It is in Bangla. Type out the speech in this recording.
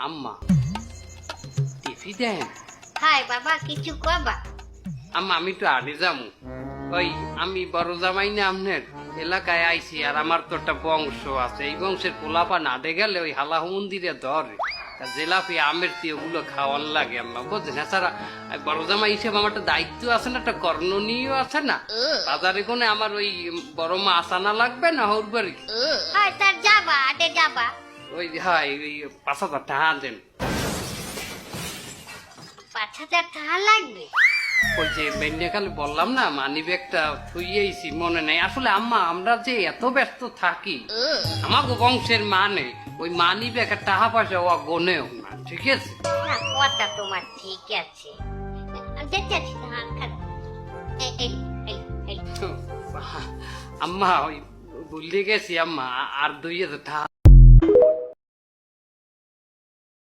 আম্মা টিভি দেন? হাই বাবা কিছু কবা? আম্মা আমি তো আগে যাবো, ওই আমি বড় জামাই না আপনার এলাকায় আইছি, আর আমার তো একটা বংশ আছে, এই বংশের পোলাপা নাড়ে গেলে ওই হালাহ মন্দিরে ধরে জেলাপি আমের তি ওগুলো খাওয়ার লাগে আম্মা, বুঝছেন? এছাড়া বড় জামাই হিসেবে আমার একটা দায়িত্ব আছে না, একটা কর্ণনীয় আছে না, বাজারে কোনে আমার ওই বড় মা আসানা লাগবে না হোর বাড়ি। হাই তার যাবা আটে যাবা? ওই হাই ওই 5,000 টাকা দেন। 5,000 টাকা লাগবে? ওই যে বেন্যাকালে বললাম না মানি ব্যাগটা থুইয়েছি মনে নেই। আসলে আম্মা আমরা যে এত ব্যস্ত থাকি, আমাকে বংশের মানে ওই মানি ব্যাগ আর টাকা পয়সা ও গনেও না, ঠিক আছে? না কথা তোমার ঠিক আছে। যাচ্ছি আম্মা ওই ভুলে গেছি আম্মা, আর 2,000 টাকা